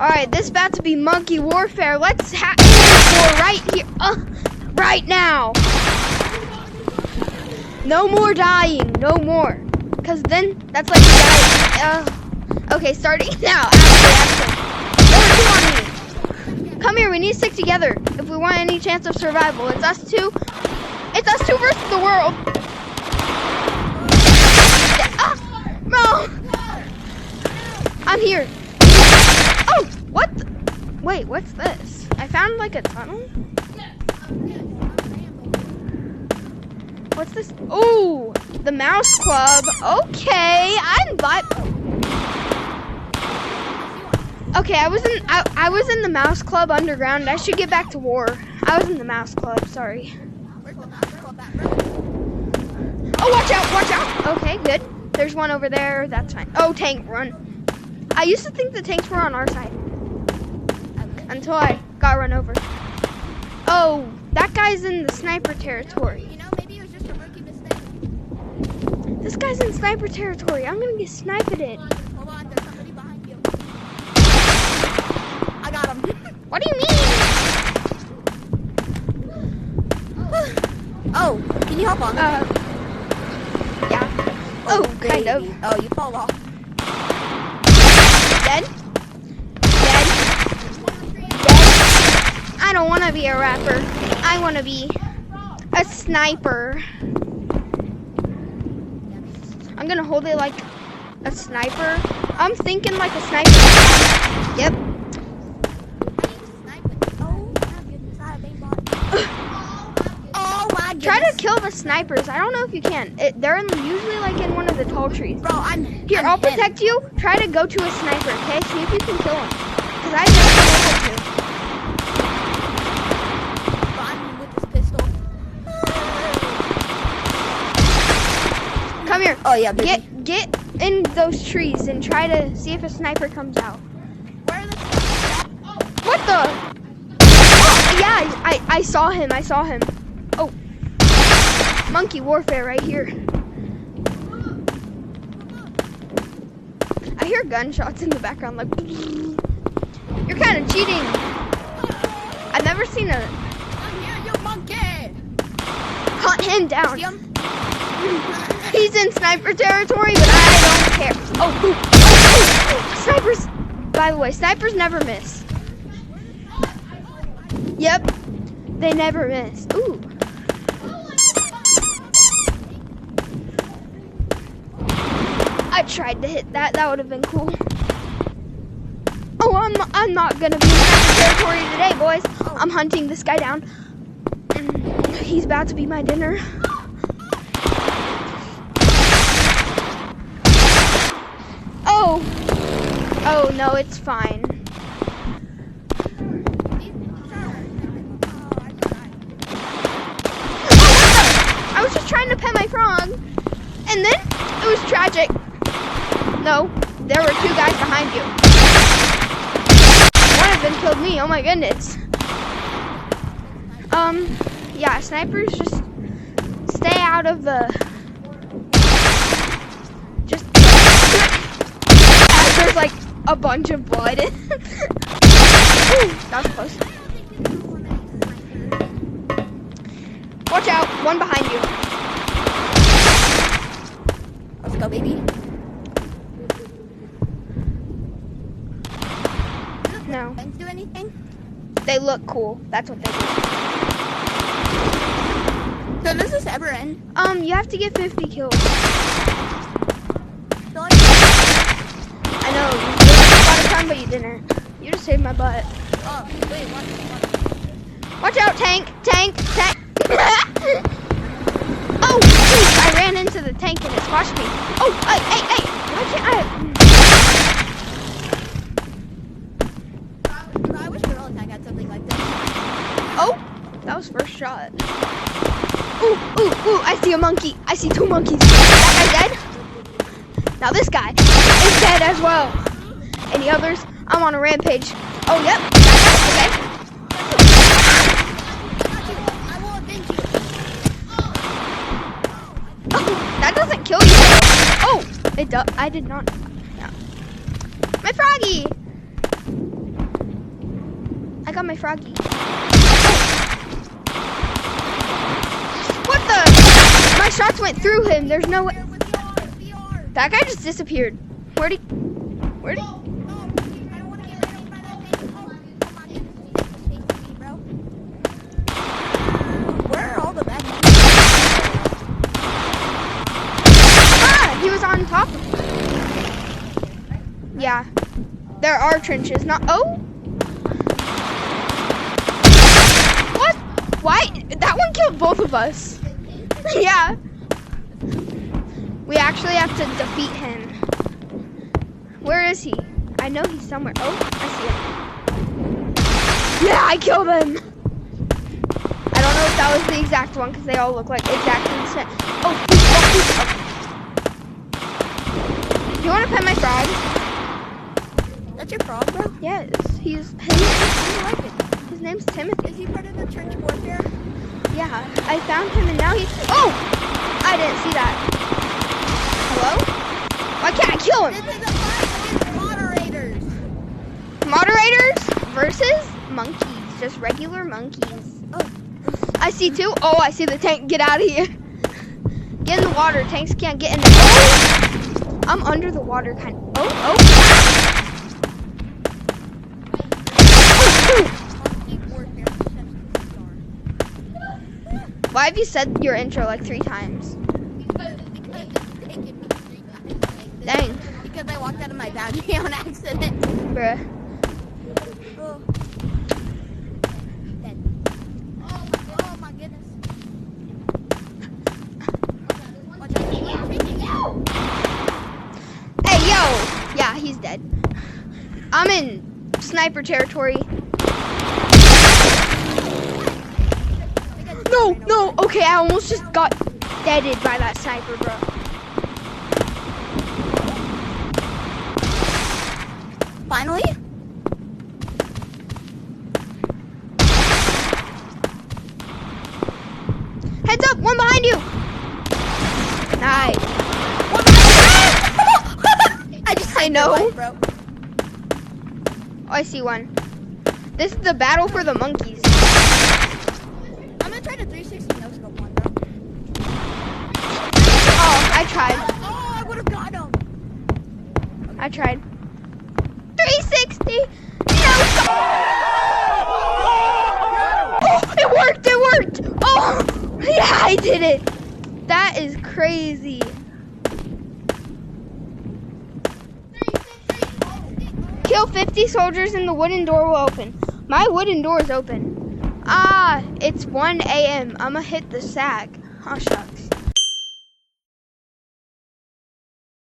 Alright, this about to be monkey warfare. Let's have war right here. Right now. No more dying. No more. Because then, that's like dying. Okay, starting now. Action. There were two on me. Come here, we need to stick together if we want any chance of survival. It's us two. It's us two versus the world. No. I'm here. Oh, what? Wait, what's this? I found like a tunnel. What's this? Oh, the Mouse Club. Okay, I'm Okay, I was in the Mouse Club underground. I should get back to war. I was in the Mouse Club. Sorry. Oh, watch out! Watch out! Okay, good. There's one over there. That's fine. Oh, tank, run! I used to think the tanks were on our side until I got run over. Oh, that guy's in the sniper territory. You know, maybe it was just a rookie mistake. This guy's in sniper territory. I'm gonna get sniped it. Hold on, there's somebody behind you. I got him. What do you mean? Oh, can you help on me? Yeah. Oh, kind of. Oh, you fall off. Dead? I don't want to be a rapper. I want to be a sniper. I'm going to hold it like a sniper. I'm thinking like a sniper. Yep. Oh my goodness. Try to kill the snipers. I don't know if you can. They're usually like in one of the tall trees. Bro, I'll protect you. Try to go to a sniper, okay? See if you can kill him. Because I've never been able to. Bro, I'm with this pistol. Come here. Oh yeah, baby. Get in those trees and try to see if a sniper comes out. Where are the... What the? Oh, yeah, I saw him. I saw him. Oh. Monkey warfare right here. I hear gunshots in the background like you're kind of cheating. I've never seen a I'm here, you monkey. Hunt him down. See him? He's in sniper territory, but I don't care. Oh, snipers. By the way, snipers never miss. Yep. They never miss. Ooh. I tried to hit that. That would have been cool. Oh, I'm not gonna be in sniper territory today, boys. I'm hunting this guy down. He's about to be my dinner. Oh. Oh no, it's fine. I was just trying to pet my frog, and then it was tragic. No, there were two guys behind you. One of them killed me. Oh my goodness. Yeah, snipers just stay out of the. Just there's like a bunch of blood. Ooh, that was close. Watch out, one behind you. Let's go, baby. No. Didn't do anything? They look cool. That's what they do. So does this ever end? You have to get 50 kills. So I know, you did a lot of time, but you didn't. You just saved my butt. oh, wait, what? Watch out, tank! Tank! Tank! Oh, geez, I ran into the tank and it squashed me. Oh, hey! Why can't I wish Gorilla Tag had something like this. Oh, that was first shot. Ooh, I see a monkey. I see two monkeys. That guy dead? Now this guy is dead as well. Any others? I'm on a rampage. Oh, yep. Okay. I will avenge you. Oh, that doesn't kill you. Oh, it does. I did not. Yeah. My froggy. I got my froggy. What the? My shots went through him. There's no way. That guy just disappeared. Where'd he? I don't want to get ran over by that thing. Oh my goodness, he's chasing me, bro. Where are all the bad guys? Ah, he was on top of me. Yeah, there are trenches. Not. Oh. What? Why? That one killed both of us. Yeah. We actually have to defeat him. Where is he? I know he's somewhere. Oh, I see him. Yeah, I killed him. I don't know if that was the exact one because they all look like exactly the same. Oh, do you want to pet my frog? That's your frog, bro? Yes. His name's Timothy. Is he part of the church warfare? Yeah, I found him and now he's. Oh! I didn't see that. Hello? Why can't I kill him? This is a fight against moderators. Moderators versus monkeys. Just regular monkeys. Oh. I see two. Oh, I see the tank. Get out of here. Get in the water. Tanks can't get in there. Oh! I'm under the water kind of. Oh, oh. Why have you said your intro like 3 times? Dang. Because I walked out of my boundary on accident. Bruh. Oh. Dead. Oh my goodness. Watch out. Hey, yo! Yeah, he's dead. I'm in sniper territory. No, no, okay, I almost just got deaded by that sniper, bro. Finally? Heads up, one behind you! Nice. One behind you! I know. Life, bro. Oh, I see one. This is the battle for the monkeys. I'm gonna try to 360 no scope one, bro. Oh, I tried. Oh, I would have got him. I tried. 360! No! Oh, it worked! It worked! Oh! Yeah, I did it! That is crazy. Kill 50 soldiers and the wooden door will open. My wooden door is open. Ah, it's 1 a.m. I'ma hit the sack. Oh, shucks.